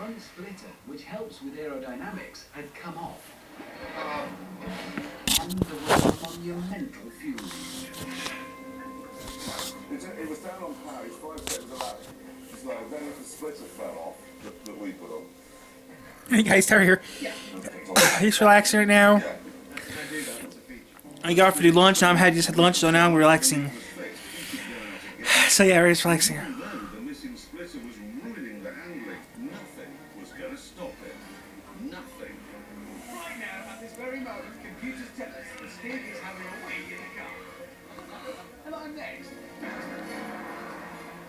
front splitter, which helps with aerodynamics, had come off. And there was a monumental fuel leak. It was down on power, it's 5 seconds of that. So then the splitter fell off that we put on. Hey guys, Terry here. He's relaxing right now. I got off to do lunch. Now just had lunch, so now I'm relaxing. So yeah, we're just relaxing. The missing splitter was ruining the handling. Nothing was going to stop it. Nothing. Right now, at this very moment, computers tell us the Stig is having a wee in the car. And I'm next.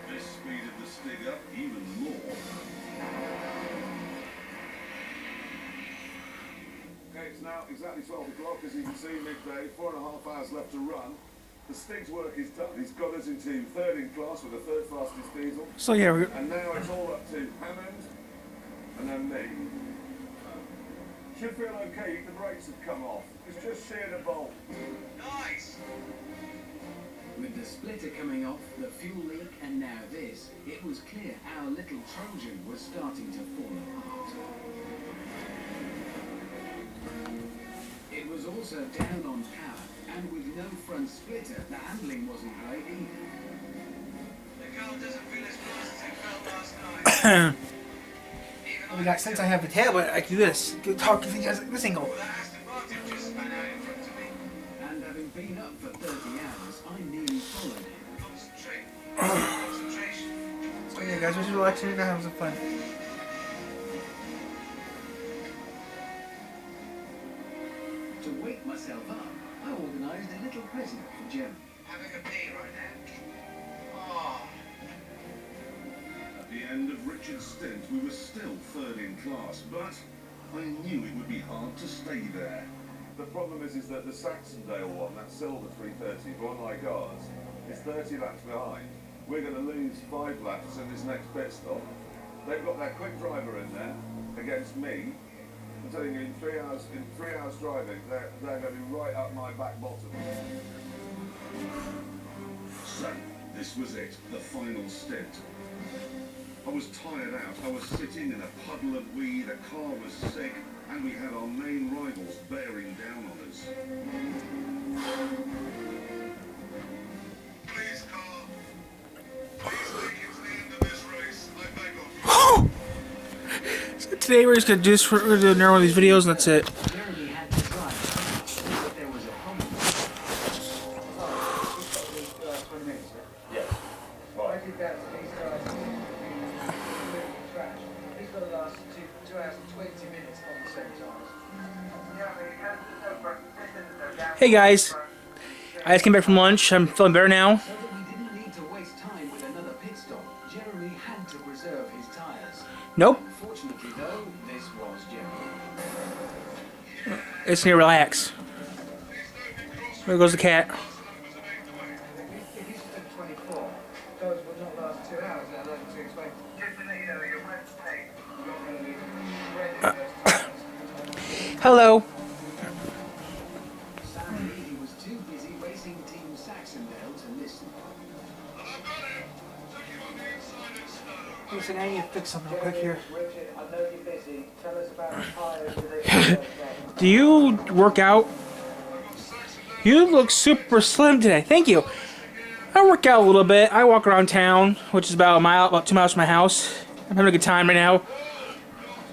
This speeded the Stig up even more. Okay, it's now exactly 12 o'clock, as you can see, midday, 4.5 hours left to run. The Stig's work is done. He's got us into third in class with the third fastest diesel. So yeah, we're And now it's all up to Hammond and then me. Should feel okay, the brakes have come off. It's just sheared a bolt. Nice! With the splitter coming off, the fuel leak, and now this, it was clear our little Trojan was starting to fall apart. It was also down on power, and with no front splitter, the handling wasn't great either. The car doesn't feel as fast as it felt last night. we got since I have the tablet, I can do this. Go talk to you guys this angle. The Aston Martin just span out in front of me. And having been up for 30 hours, I nearly followed it. Concentrate. Concentration. So yeah, guys, we're just relaxing and having some fun. To wake myself up, I organised a little present for Jem. Having a pee right now. Oh. At the end of Richard's stint, we were still third in class, but I knew it would be hard to stay there. The problem is that the Saxondale one, that silver 330, one like ours, is 30 laps behind. We're going to lose 5 laps in this next pit stop. They've got their quick driver in there against me. I'm telling you, in 3 hours driving, they're going to be right up my back bottom. So, this was it, the final stint. I was tired out, I was sitting in a puddle of weed, a car was sick, and we had our main rivals bearing down on us. Please, car. Please make it to the end of this race. I beg of you. So today we're just gonna do this. We're gonna do another one of these videos, and that's it. Jeremy had to drive, but there was a problem. Yeah. I did that to these guys. Trash. He's got to last 2 hours and 20 minutes on the same tires. Hey guys, I just came back from lunch. I'm feeling better now. So that we didn't need to waste time with another pit stop, Jeremy had to preserve his tyres. Nope, Unfortunately though, this was Jeremy. it's near relax. There goes the cat. If you took 24, those would not last 2 hours, let alone to explain. Just to let you know, you're meant to take. You're going to be ready those tires. Hello. Sadly, he was too busy racing Team Saxondale to listen. And I've got it. Took you on the inside of snow. Listen, I need to fix something real quick here. Richard, I know you're busy. Tell us about the tires. Do they work? Do you work out? You look super slim today. Thank you. I work out a little bit. I walk around town, which is about about 2 miles from my house. I'm having a good time right now.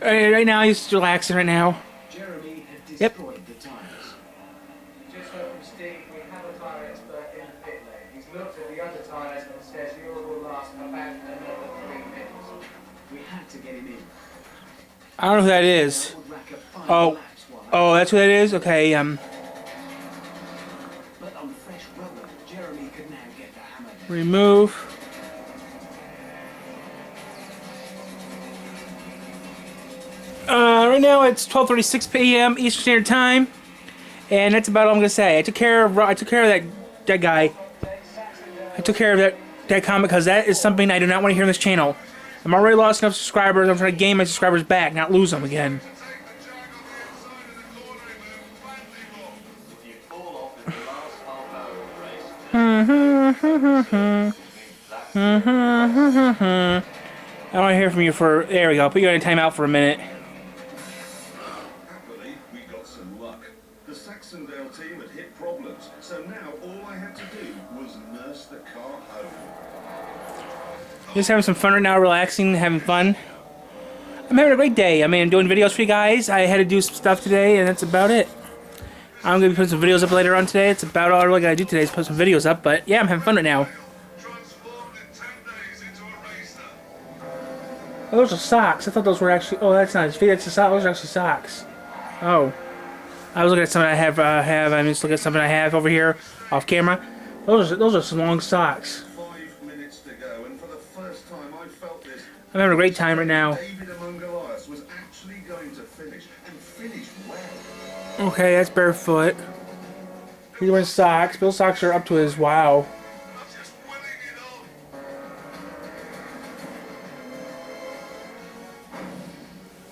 Right now, he's just relaxing right now. Jeremy had Yep. destroyed the tyres. Just heard from Steve, we have a tyre expert in the pit lane. He's looked at the other tyres and says yours will last about another 3 minutes. We had to get him in. I don't know who that is. That would rack up 5 Oh. laps while Oh, that's who that is? Okay, But on fresh rubber, Jeremy could now get the hammer down. remove. Right now it's 12:36 p.m. Eastern Standard Time, and that's about all I'm gonna say. I took care of that guy. I took care of that comment because that is something I do not want to hear on this channel. I'm already lost enough subscribers. I'm trying to gain my subscribers back, not lose them again. If you fall off in the last half hour of the race, I don't want to hear from you for. There we go. Put you on a timeout for a minute. Happily, we got some luck. The Saxondale team had hit problems, so now all I had to do was nurse the car home. Just having some fun right now, relaxing, having fun. I'm having a great day. I mean, I'm doing videos for you guys. I had to do some stuff today, and that's about it. I'm going to be putting some videos up later on today. It's about all I really got to do today is put some videos up. But yeah, I'm having fun right now. Transformed in 10 days into a racer. Oh, those are socks. I thought those were actually. Oh, that's not his feet. That's a sock. Those are actually socks. Oh, I was looking at something I have. I'm just looking at something I have over here off camera. Those are some long socks. 5 minutes to go, and for the first time I felt this. I'm having a great time right now. David among Goliaths was actually going to finish, and finish well. Okay, that's barefoot. He's wearing socks. Bill's socks are up to his. Wow. I'm just willing it on.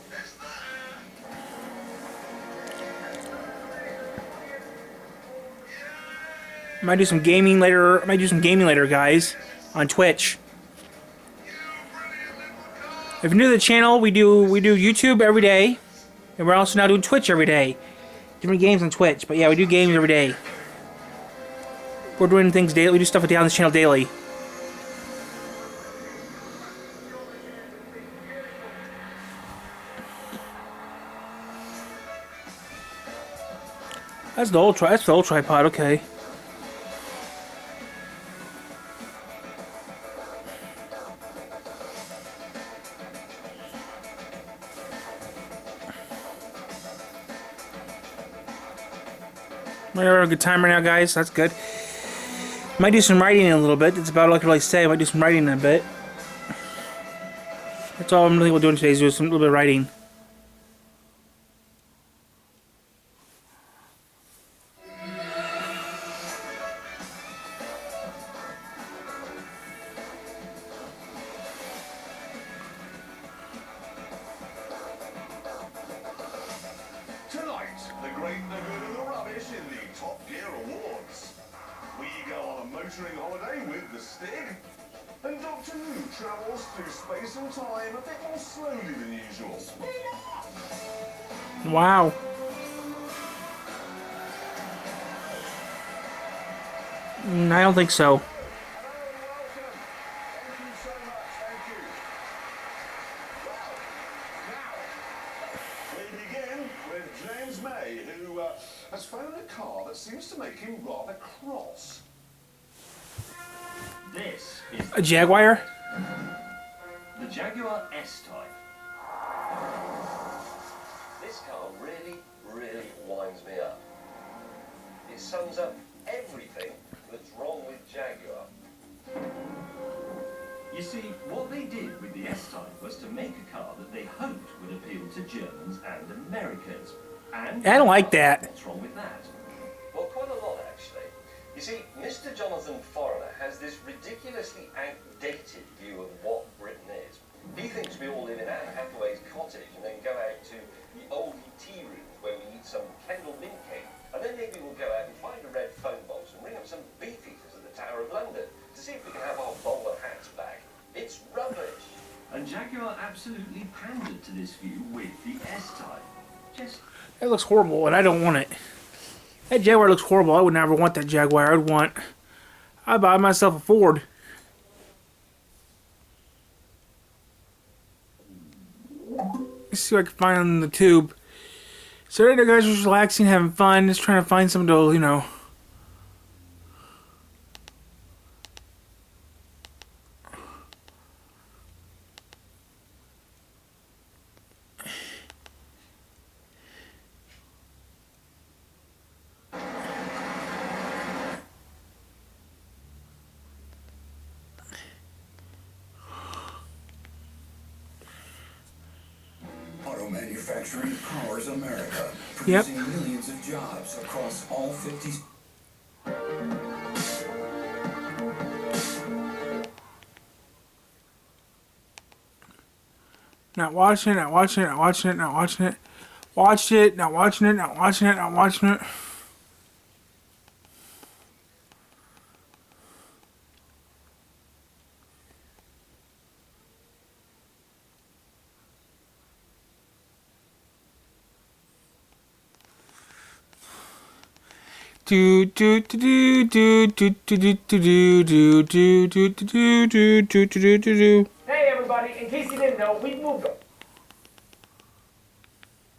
Is that I might do some gaming later. I might do some gaming later, guys, on Twitch. If you're new to the channel, we do YouTube every day, and we're also now doing Twitch every day. Different games on Twitch, but yeah, we do games every day. We're doing things daily. We do stuff on this channel daily. That's the old tripod. Okay. We're having a good time right now, guys. That's good. Might do some writing in a little bit. That's about all I can really say. I might do some writing in a bit. That's all I'm really doing today is do some little bit of writing. Tonight, the great, the good, and the rubbish in the Top Gear Awards. We go on a motoring holiday with the Stig, and Doctor Who travels through space and time a bit more slowly than usual. Wow. I don't think so. We begin with James May, who has found a car that seems to make him rather cross. This is A Jaguar? the Jaguar S-Type. This car really, really winds me up. It sums up everything that's wrong with Jaguar. You see, what they did with the S-Type was to make a car that they hoped would appeal to Germans and Americans. And I don't like that. What's wrong with that? Well, quite a lot, actually. You see, Mr. Jonathan Foreigner has this ridiculously outdated view of what Britain is. He thinks we all live in Anne Hathaway's cottage and then go out to the old tea rooms where we eat some Kendal mint cake. And then maybe we'll go out and find a red phone box and ring up some beef eaters at the Tower of London to see if we can have our bowler hats back. It's rubbish. And Jaguar absolutely pandered to this view with the S-Type. Just That looks horrible, and I don't want it. That Jaguar looks horrible. I would never want that Jaguar. I'd buy myself a Ford. Let's see what I can find on the tube. So right now, guys, just relaxing, having fun, just trying to find something to, you know. Auto manufacturing powers America, Yep. producing millions of jobs across all 50 states. Not watching it, not watching it, not watching it, not watching it. Watched it, not watching it, not watching it, not watching it. Do do do do do do do do do do do do do do do do do do. Hey everybody, in case you didn't know, we've moved on.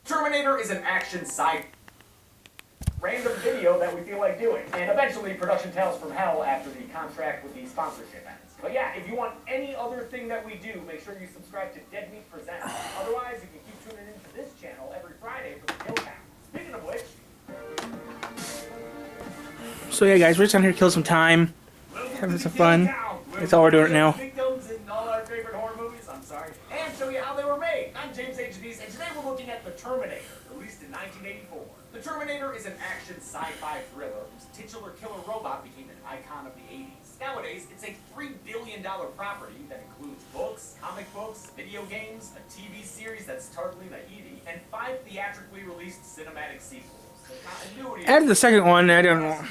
Terminator is an action side random video that we feel like doing. And eventually production Tales from Hell after the contract with the sponsorship ends. But yeah, if you want any other thing that we do, make sure you subscribe to Dead Meat Presents. Otherwise, you can keep tuning into this channel every Friday for the Kill Count. Speaking of which... So yeah, guys, we're just down here to kill some time, having some fun. That's all we're doing right now. Victims in all our favorite horror movies, I'm sorry, and show you how they were made. I'm James H. Dees, and today we're looking at The Terminator, released in 1984. The Terminator is an action sci-fi thriller whose titular killer robot became an icon of the 80s. Nowadays, it's a $3 billion property that includes books, comic books, video games, a TV series that's targeting the 80s, and 5 theatrically released cinematic sequels. The continuity After the second one, I don't know.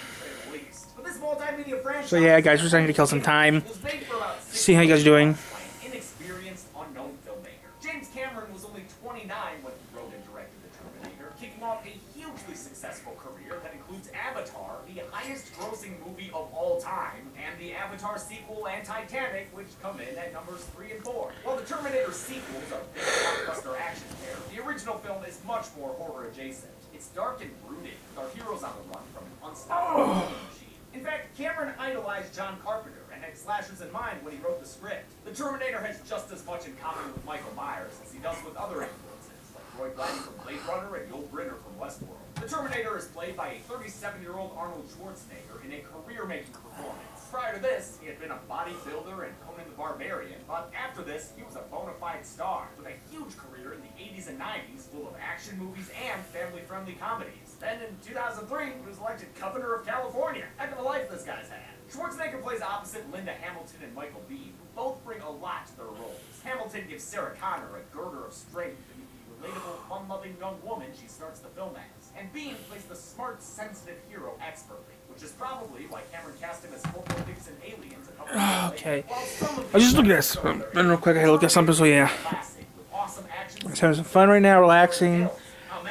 but this multimedia franchise So yeah, guys, we're starting to kill some time. was made for about See how you guys are doing. by an inexperienced, unknown filmmaker. James Cameron was only 29 when he wrote and directed The Terminator, kicking off a hugely successful career that includes Avatar, the highest-grossing movie of all time, and the Avatar sequel and Titanic, which come in at numbers 3 and 4. While The Terminator sequels are big blockbuster action fare, the original film is much more horror-adjacent. It's dark and brooding, with our heroes on the run from an unstoppable killing machine. In fact, Cameron idolized John Carpenter and had slashers in mind when he wrote the script. The Terminator has just as much in common with Michael Myers as he does with other influences, like Roy Batty from Blade Runner and Yul Brynner from Westworld. The Terminator is played by a 37-year-old Arnold Schwarzenegger in a career-making performance. Prior to this, he had been a bodybuilder and Conan the Barbarian, but after this, he was a bona fide star, with a huge career in the 80s and 90s full of action movies and family-friendly comedies. Then in 2003, he was elected Governor of California. Heck of a life this guy's had. Schwarzenegger plays opposite Linda Hamilton and Michael Biehn, who both bring a lot to their roles. Hamilton gives Sarah Connor a girder of strength to meet the relatable, fun-loving young woman she starts the film as. And Biehn plays the smart, sensitive hero expertly, which is probably why Cameron cast him as Corporal Dix in Aliens a couple years Okay. later. While some of I'll just look at these this. Then real quick, I gotta look at something, so yeah. classic with awesome action Just having some fun right now, relaxing.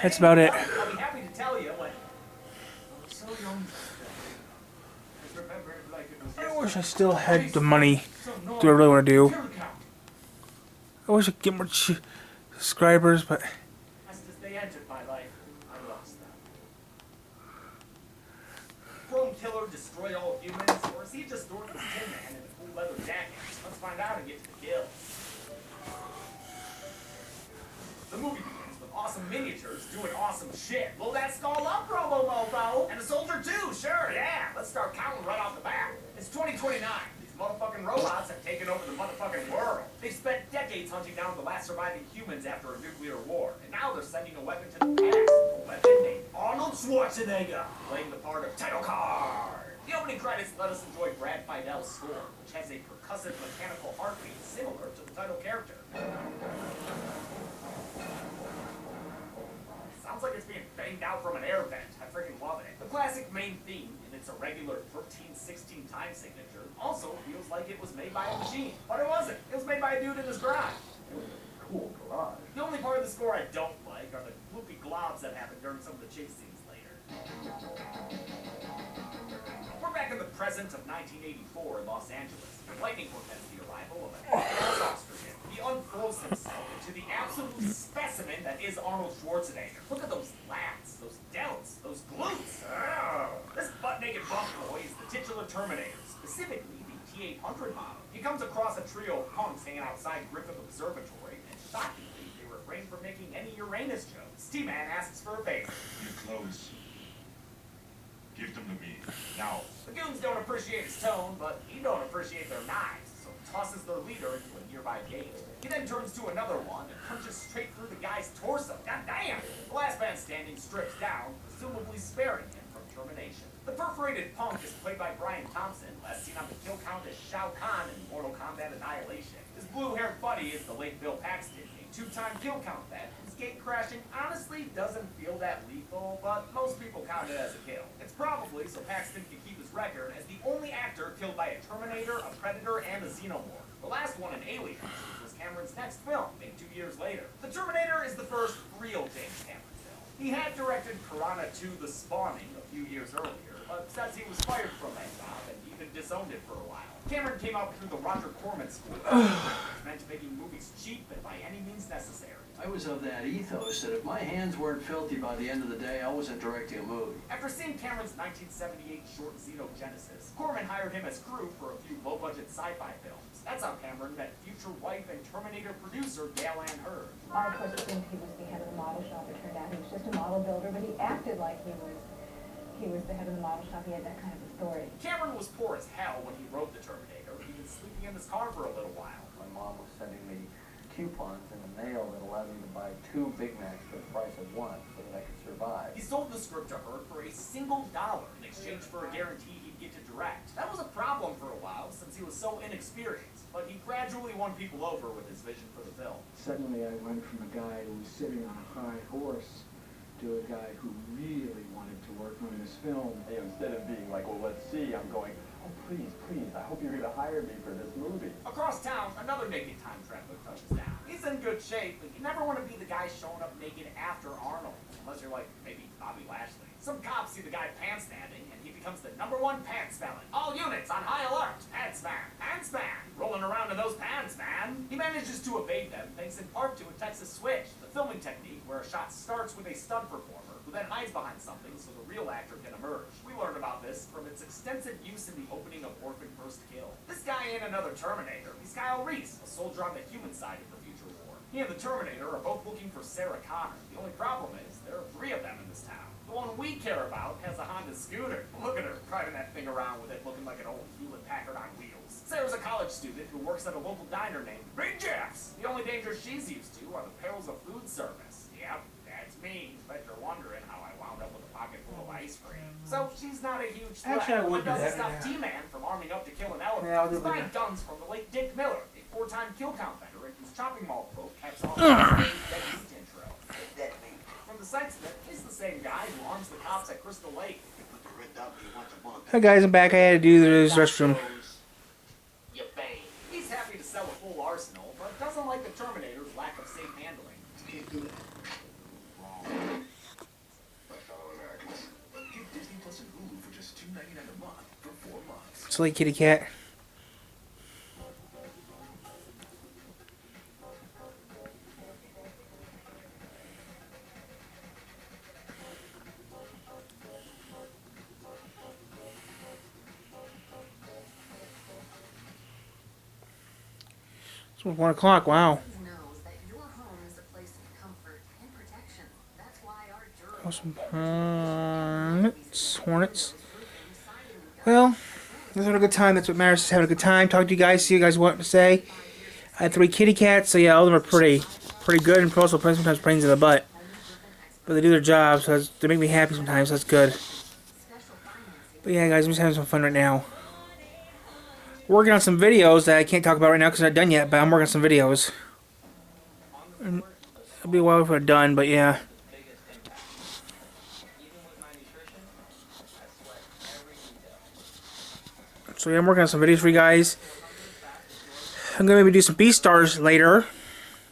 That's about it. I'll be happy to tell you when I was so young. I remember it like it was I wish I still had the money. Do I really want to do? I wish I could get more subscribers, but As they entered my life, I lost them. Chrome Killer destroy all humans, or is he just Thornton's Tin Man in a cool leather jacket? Let's find out and get to the kills. The movie begins with awesome miniatures doing awesome shit. Blow that skull up, Robo Mofo! And a soldier too, sure, yeah. Let's start counting right off the bat. It's 2029. These motherfucking robots have taken over the motherfucking world. They've spent decades hunting down the last surviving humans after a nuclear war, and now they're sending a weapon to the past. A weapon named Arnold Schwarzenegger, playing the part of Title Card. The opening credits let us enjoy Brad Feidel's score, which has a percussive mechanical heartbeat similar to the title character. Sounds like it's being banged out from an air vent. I freaking love it. The classic main theme, in its irregular 13/16 time signature, also feels like it was made by a machine. But it wasn't. It was made by a dude in his garage. It was a cool garage. The only part of the score I don't like are the gloopy globs that happen during some of the chase scenes later. We're back in the present of 1984 in Los Angeles. The lightning portends the arrival of an ostriches. He unfurls himself into the absolute specimen that is Arnold Schwarzenegger. Look at those lats, those delts, those glutes. Oh. This butt-naked buff boy is the titular Terminator, specifically the T-800 model. He comes across a trio of punks hanging outside Griffith Observatory, and shockingly, they refrain from making any Uranus jokes. T-Man asks for a favor. Your clothes. Give them to me. Now. The goons don't appreciate his tone, but he don't appreciate their knives, so tosses their leader into a nearby gate. He then turns to another one and punches straight through the guy's torso. God damn! The last man standing strips down, presumably sparing him from termination. The perforated punk is played by Brian Thompson, last seen on the kill count as Shao Kahn in Mortal Kombat Annihilation. His blue-haired buddy is the late Bill Paxton, a two-time kill count vet. His gate crashing honestly doesn't feel that lethal, but most people count it as a kill. It's probably so Paxton can keep his record as the only actor killed by a Terminator, a Predator, and a Xenomorph. The last one in Aliens, which was Cameron's next film, made 2 years later. The Terminator is the first real James Cameron film. He had directed Piranha 2: The Spawning a few years earlier, but says he was fired from that job and even disowned it for a while. Cameron came up through the Roger Corman School, which meant making movies cheap and by any means necessary. I was of that ethos that if my hands weren't filthy by the end of the day, I wasn't directing a movie. After seeing Cameron's 1978 short Xenogenesis, Corman hired him as crew for a few low-budget sci-fi films. That's how Cameron met future wife and Terminator producer Gail Ann Hurd. I, of course, assumed he was the head of the model shop. It turned out he was just a model builder, but he acted like he was the head of the model shop. He had that kind of authority. Cameron was poor as hell when he wrote The Terminator. He was sleeping in his car for a little while. My mom was sending me coupons in the mail that allowed me to buy 2 Big Macs for the price of 1 so that I could survive. He sold the script to her for $1 in exchange for a guarantee he'd get to direct. That was a problem for a while since he was so inexperienced, but he gradually won people over with his vision for the film. Suddenly I went from a guy who was sitting on a high horse to a guy who really wanted to work on this film. You know, instead of being like, well, let's see, I'm going, oh, please, I hope you're going to hire me for this movie. Across town, another naked time traveler touches down. He's in good shape, but you never want to be the guy showing up naked after Arnold, unless you're like, maybe Bobby Lashley. Some cops see the guy pants standing, and he becomes the #1 pants felon. All units on high alert. Pants man, rolling around in those pants, man. He manages to evade them, thanks in part to a Texas switch, the filming technique where a shot starts with a stunt performer, who then hides behind something so the real actor can emerge. We learned about this from its extensive use in the opening of Orphan First Kill. This guy ain't another Terminator. He's Kyle Reese, a soldier on the human side of the future war. He and the Terminator are both looking for Sarah Connor. The only problem is there are 3 of them in this town. The one we care about has a Honda scooter. Look at her, driving that thing around with it looking like an old Hewlett-Packard on wheels. Sarah's a college student who works at a local diner named Big Jeff's. The only danger she's used to are the perils of food service. Yep, that's me. Bet you're wondering how I wound up with a pocket full of ice cream. So she's not a huge threat. Actually, I would do It doesn't that, stop yeah. T-Man from arming up to kill an elephant. Yeah, I'll do He's buying that. guns from the late Dick Miller, a 4-time kill count veteran whose chopping mall pro caps off the Dead Meat intro. From the side snip, he's the same guy who arms the cops at Crystal Lake. Hi guys, I'm back. I had to do this restroom. You bang. He's happy to sell a full arsenal, but doesn't like the Terminator's lack of safe handling. Can't do that. Wrong. My fellow Americans. Get Disney Plus and Hulu for just $2.99 a month for 4 months. Silly kitty cat. It's 1 o'clock. Wow. Knows that your home is a place of comfort and protection. That's why our durable Some Hornets. Well, let's have a good time. That's what matters. Is having a good time. Talk to you guys. See you guys what to say. I had 3 kitty cats, so yeah, all of them are pretty good, and also sometimes pains in the butt. But they do their job, so they make me happy sometimes. So that's good. But yeah, guys, I'm just having some fun right now. Working on some videos that I can't talk about right now because they're not done yet. But I'm working on some videos. And it'll be a while before I'm done, but yeah. So yeah, I'm working on some videos for you guys. I'm gonna maybe do some B-stars later.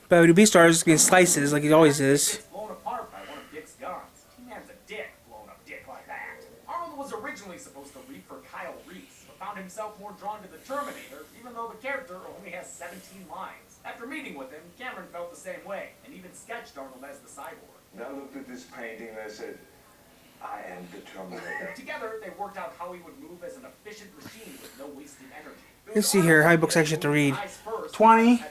But I would do B-stars in slices like he always is. Blown apart by one of Dick's guns. T-Man's a dick, blown up dick like that. Arnold was originally supposed to read for Kyle Reese, but found himself more drawn to the Terminator, even though the character only has 17 lines. After meeting with him, Cameron felt the same way, and even sketched Arnold as the cyborg. And I looked at this painting and I said, I am the Terminator. Together, they worked out how he would move as an efficient machine with no wasted energy. Let's see here, how many books I actually have to read. 20.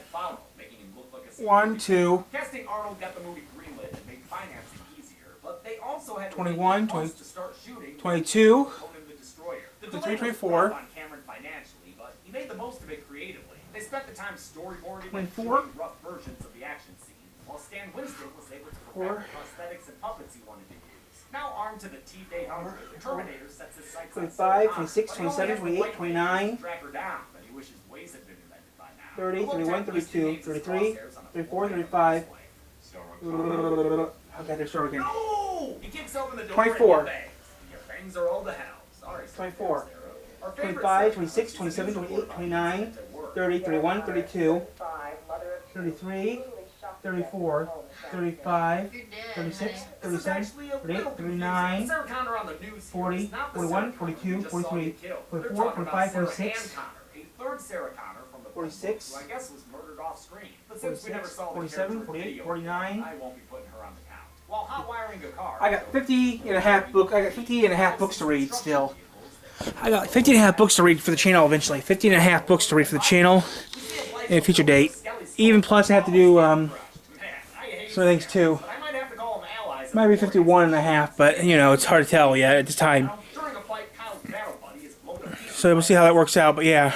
1, 2. Casting Arnold got the movie greenlit and made financing easier, but they also had to 21, wait months to start shooting 22, Conan the Destroyer. The 23, delay was 24. rough on Cameron financially, but he made the most of it creatively. They spent the time storyboarding and 24. shooting rough versions of the action scene, while Stan Winston was able to perfect the prosthetics and puppets he wanted to use. Now armed to the teeth 800, the Terminator sets his sights on 25, Sarah 26, Connor, but he 27, only has the 28, white 29. to track her down, but he wishes ways had been invented by now. 30, The 31, low-tech Winston 32, aims his 33, crosshairs on a 34, full-length 35. display. Okay, they're short again. No! He kicks open the door 24. and bangs. Your bangs are all to hell. Sorry, 24. Sarah. Our favorite 25, Sarah 26, Connor 27, uses 28, 29, at work. 30, 31, 32, 33, 34, 35, 36, 37, 38, 39, Sarah Connor on the news 40, here is not the 41, Sarah Connor 42, we just saw 43, get killed. They're 44, talking about 45, Sarah 46, Ann Connor, a third Sarah Connor from the 46, who I guess was murdered off screen. But since we never 46, saw the 47, character 48, video, 49. I won't be putting her on the count. While hot wiring a car, I got 50 and a half books to read still. I got 50 and a half books to read for the channel eventually. 50 and a half books to read for the channel and a future date. Even plus I have to do some things too. I might have to call them allies. Might be 51 and a half, but you know, it's hard to tell yet at this time. During a fight, Kyle's battle buddy is blown to pieces. So we'll see how that works out, but yeah.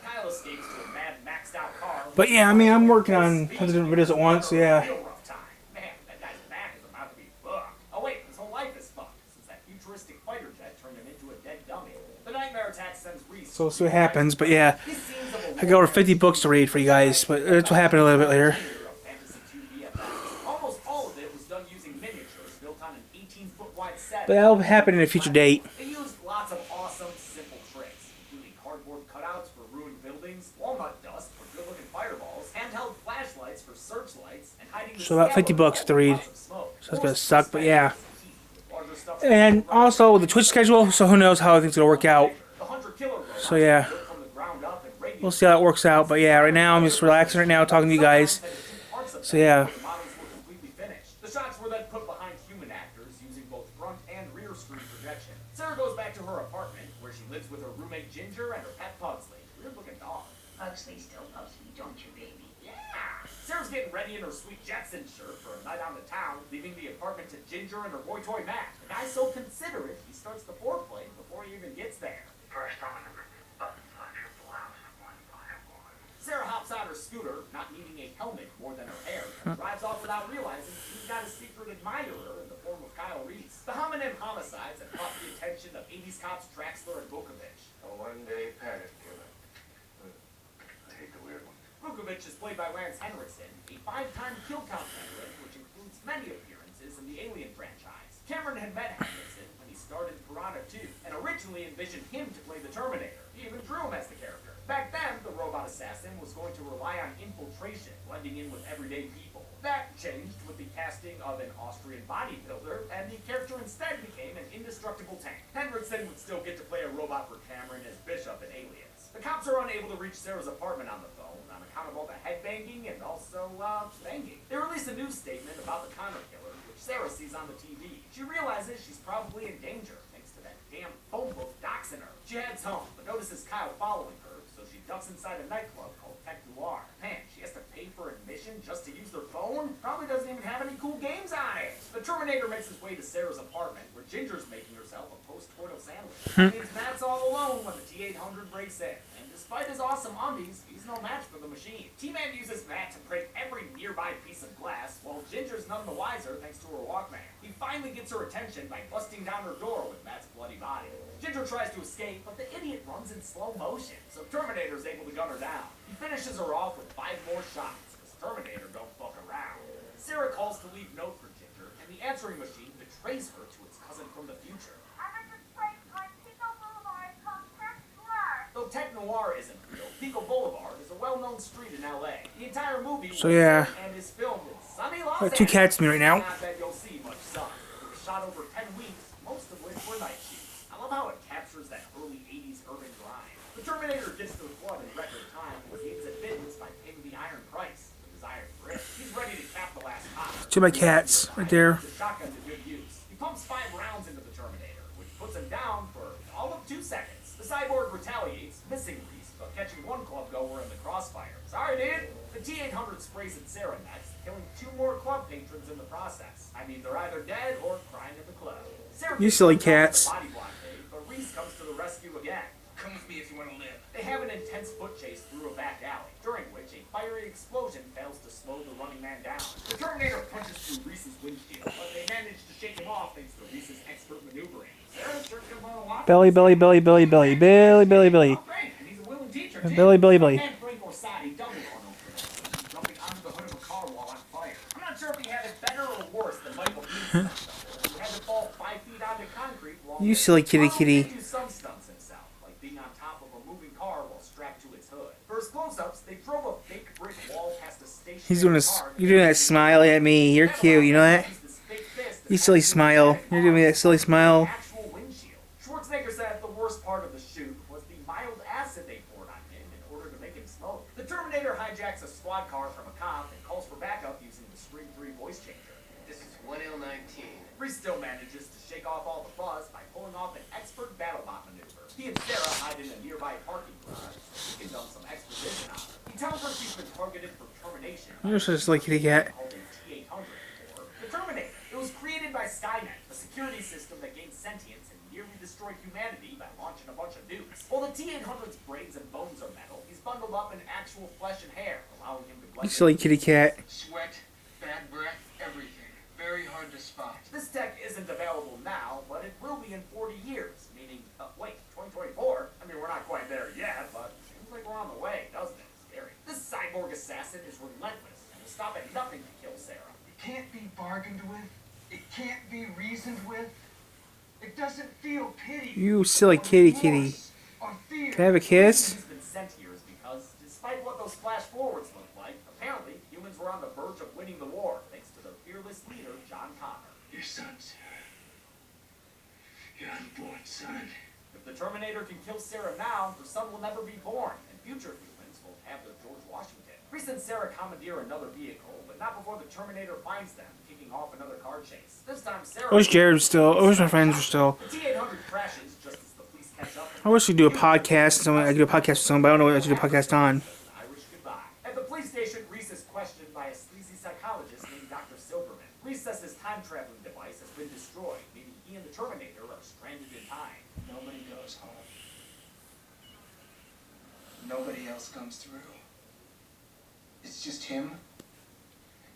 Kyle escapes to a mad maxed out car. But yeah, I mean, I'm working on tons of different videos at once, so yeah. Real rough time. Man, that guy's back is about to be fucked. Oh wait, his whole life is fucked since that futuristic fighter jet turned him into a dead dummy. The nightmare attack sends Reese. So we'll see what happens, but yeah. I got over 50 books to read for you guys, but that's what happened a little bit later. Almost all of it was done using miniatures built on an 18-foot wide set. But that'll happen in a future date. They used lots of awesome, simple tricks, including cardboard cutouts for ruined buildings, walnut dust for good-looking fireballs, handheld flashlights for searchlights, and hiding the So about 50 scale books to read. So it's gonna suck, but yeah. larger stuff. And also with the Twitch schedule, so who knows how everything's gonna work out. The Hunter Killer robot So yeah. built from the ground up and radio We'll see how it works out, but yeah, right now I'm just relaxing right now, talking to you guys. So yeah. The models were completely finished. The shots were then put behind human actors using both front and rear screen projection. Sarah goes back to her apartment, where she lives with her roommate Ginger and her pet Pugsley. Weird-looking dog. Pugsley still loves me, don't you, baby? Yeah! Sarah's getting ready in her sweet Jetson shirt for a night on the town, leaving the apartment to Ginger and her boy toy Mac. The guy's so considerate, he starts the foreplay before he even gets there. First, I'm gonna button on your blouse one by one. Sarah hops on her scooter, not needing a helmet more than her hair, and drives off without realizing she's got a secret admirer in the form of Kyle Reese. The homonym homicides have caught the attention of 80s cops Traxler and Vukovic. A one-day panic killer. I hate the weird one. Vukovic is played by Lance Henriksen, a 5-time kill count veteran, which includes many appearances in the Alien franchise. Cameron had met Henriksen when he started Piranha 2, and originally envisioned him to play the Terminator. He even drew him as the character. Back then, the robot assassin was going to rely on infiltration, blending in with everyday people. That changed with the casting of an Austrian bodybuilder, and the character instead became an indestructible tank. Henriksen would still get to play a robot for Cameron as Bishop in Aliens. The cops are unable to reach Sarah's apartment on the phone on account of all the headbanging and also, banging. They release a news statement about the Connor killer, which Sarah sees on the TV. She realizes she's probably in danger, thanks to that damn phone book doxing her. She heads home, but notices Kyle following her, so she ducks inside a nightclub called Tech Noir. Man, she has to pay for admission just to use their phone? Probably doesn't even have any cool games on it. The Terminator makes his way to Sarah's apartment, where Ginger's making herself a post-mortem sandwich. That means Matt's all alone when the T-800 breaks in. And despite his awesome undies, he's no match for the machine. T-Man uses Matt to break every nearby piece of glass, while Ginger's none the wiser thanks to her Walkman. He finally gets her attention by busting down her door with Matt's bloody body. Ginger tries to escape, but the idiot runs in slow motion, so Terminator's able to gun her down. He finishes her off with 5 more shots, because Terminator don't fuck around. Sarah calls to leave note for Ginger, and the answering machine betrays her to its cousin from the future. I'm at this place on Pico Boulevard called Tech Noir. Though Tech Noir isn't real, Pico Boulevard is a well-known street in LA. The entire movie So yeah. and is filmed in sunny Los Got 2 cats with me right now. Not that you'll see much sun. It was shot over 10 weeks, most of which were night shoots. I love how it captures that early 80s urban grind. The Terminator gets to the club in record time and gains admittance by paying the iron price with his iron grip. He's ready to cap the last hop. 2 of my cats right there. The shotgun to good use. He pumps 5 rounds into the Terminator, which puts him down for all of 2 seconds. The cyborg retaliates, missing Reese, but catching one club goer in the crossfire. Sorry, dude. The T-800 sprays at Sarah next, killing 2 more club patrons in the process. I mean, they're either dead or crying at the club. Sarah You silly cats. body blockade, but Reese comes to the rescue again. Come with me if you want to live. They have an intense foot chase through a back alley, during which a fiery explosion fails to slow the running man down. The Terminator punches through Reese's windshield, but they manage to shake him off thanks to Reese's expert maneuvering. Sarah sure can run a lot. Billy, Billy, Billy, Billy, Billy, Billy, Billy, Billy. Oh, great, and he's a willing teacher, too. Billy, Billy, Billy. And Frank Orsatti doubled on him for that, jumping onto the hood of a car while on fire. I'm not sure if he had it better or worse than Michael Bean. He had to fall 5 feet onto concrete while You silly kitty He kitty. did do some stunts himself, like being on top of a moving car while strapped to its hood. For his close-ups, they drove a fake brick wall past a stationary He's doing car you're doing that smile at me. You're cute, you know that? used this fake fist You silly smile. You're doing that silly smile. actual windshield. Schwarzenegger said the worst part of the shoot was the mild acid they poured on him in order to make him smoke. The Terminator hijacks a squad car from a cop and calls for backup using the Scream 3 voice changer. This is 1L19. Reese still manages to shake off all the buzz by pulling off an expert BattleBot maneuver. He and Sarah hide in a nearby parking garage so he can dump some exposition on her. He tells her she's been targeted for termination. You're just like kitty cat. Called a T-800 or the Terminator. It was created by Skynet, a security system that gained sentience and nearly destroyed humanity by launching a bunch of nukes. While the T-800's brains and bones are metal, he's bundled up in actual flesh and hair, allowing him to You blend silly kitty cat. Sweat, bad breath, everything. Very hard to spot. This tech isn't available now, but it will be in 40 years, meaning, wait, 2024? I mean, we're not quite there yet, but seems like we're on the way, doesn't it? Scary. This cyborg assassin is relentless and will stop at nothing to kill Sarah. It can't be bargained with. It can't be reasoned with. It doesn't feel pity. You silly kitty kitty. Or fear. Can I have a kiss? He's been sent here is because, despite what those flash forwards look like, apparently humans were on the verge of winning the war, thanks to their fearless leader, John Connor. Your son, Sarah. Your unborn son. If the Terminator can kill Sarah now, her son will never be born, and future humans will have their George Washington. Reese and Sarah commandeer another vehicle, but not before the Terminator finds them, kicking off another car chase. This time, Sarah... I wish Jared was still. I wish my friends were still. The T-800 crashes just as the police catch up. I wish we do a podcast. I could do a podcast with someone, but I don't know what I should do a podcast on. Irish goodbye. At the police station, Reese is questioned by a sleazy psychologist named Dr. Silverman. Reese says his time-traveling device has been destroyed, meaning he and the Terminator are stranded in time. Nobody goes home. Nobody else comes through. It's just him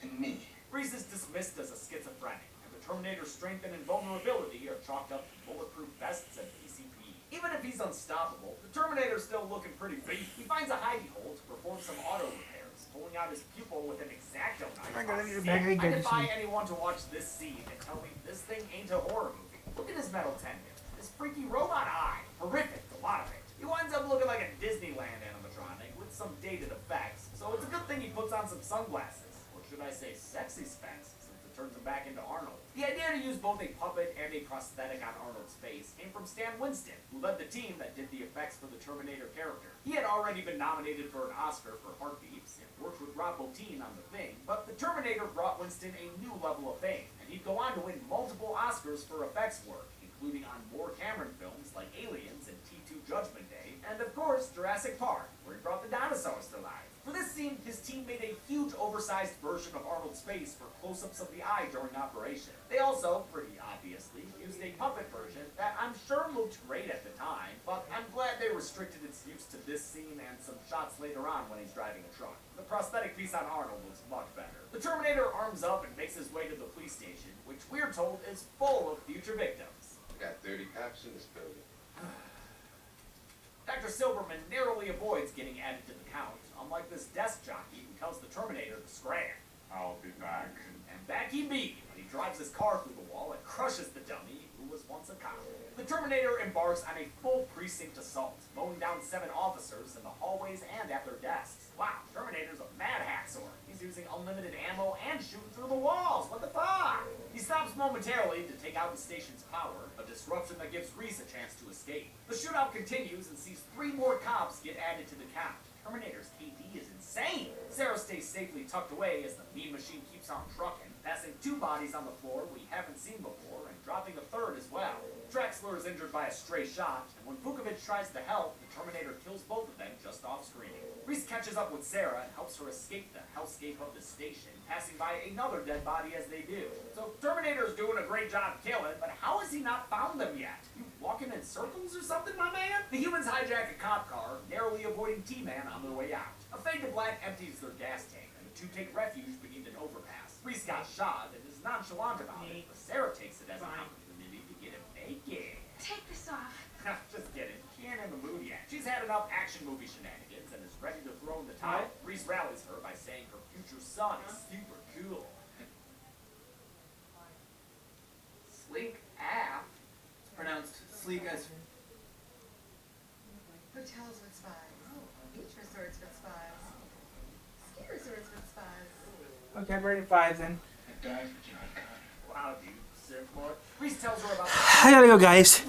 and me. Reese is dismissed as a schizophrenic, and the Terminator's strength and invulnerability are chalked up to bulletproof vests and PCP. Even if he's unstoppable, the Terminator's still looking pretty beat. He finds a hidey hole to perform some auto repairs, pulling out his pupil with an X-Acto knife. I defy anyone to watch this scene and tell me this thing ain't a horror movie. Look at his metal tendon, this freaky robot eye. Horrific, a lot of it. He winds up looking like a Disneyland animatronic with some dated effects, so it's a good thing he puts on some sunglasses. Or should I say sexy specs, since it turns him back into Arnold. The idea to use both a puppet and a prosthetic on Arnold's face came from Stan Winston, who led the team that did the effects for the Terminator character. He had already been nominated for an Oscar for Heartbeats and worked with Rob Bottin on The Thing, but the Terminator brought Winston a new level of fame, and he'd go on to win multiple Oscars for effects work, including on more Cameron films like Aliens and T2 Judgment Day, and of course Jurassic Park, where he brought the dinosaurs to life. For this scene, his team made a huge oversized version of Arnold's face for close-ups of the eye during operation. They also, pretty obviously, used a puppet version that I'm sure looked great at the time, but I'm glad they restricted its use to this scene and some shots later on when he's driving a truck. The prosthetic piece on Arnold looks much better. The Terminator arms up and makes his way to the police station, which we're told is full of future victims. We got 30 cops in this building. Dr. Silverman narrowly avoids getting added to the count, unlike this desk jockey who tells the Terminator to scram. I'll be back. And back he be when he drives his car through the wall and crushes the dummy who was once a cop. The Terminator embarks on a full precinct assault, mowing down 7 officers in the hallways and at their desks. Wow, Terminator's a mad hacksaw. He's using unlimited ammo and shooting through the walls. What the fuck? He stops momentarily to take out the station's power, a disruption that gives Reese a chance to escape. The shootout continues and sees 3 more cops get added to the count. Terminator's KD is insane. Sarah stays safely tucked away as the mean machine keeps on trucking, passing 2 bodies on the floor we haven't seen before and dropping a 3rd as well. Traxler is injured by a stray shot, and when Vukovic tries to help, the Terminator kills both of them just off screen. Reese catches up with Sarah and helps her escape the hellscape of the station, passing by another dead body as they do. So Terminator's doing a great job killing, but how has he not found them yet? You walking in circles or something, my man? The humans hijack a cop car, narrowly avoiding T-Man on their way out. A fade to black empties their gas tank, and the 2 take refuge beneath an overpass. Reese got shot and is nonchalant about it, but Sarah takes it as an opportunity to get him naked. Take this off. Just kidding. She ain't in the mood yet. She's had enough action movie shenanigans and is ready to throw in the towel. Reese rallies her by saying her future son is super cool. Sleek Ave. It's pronounced sleek as... Hotels with spas. Beach resorts with spas. Ski resorts with spas. Okay, I'm rating 5 then. I died for John Connor. Wow, dude, sick boy. Reese tells her about I gotta go, guys.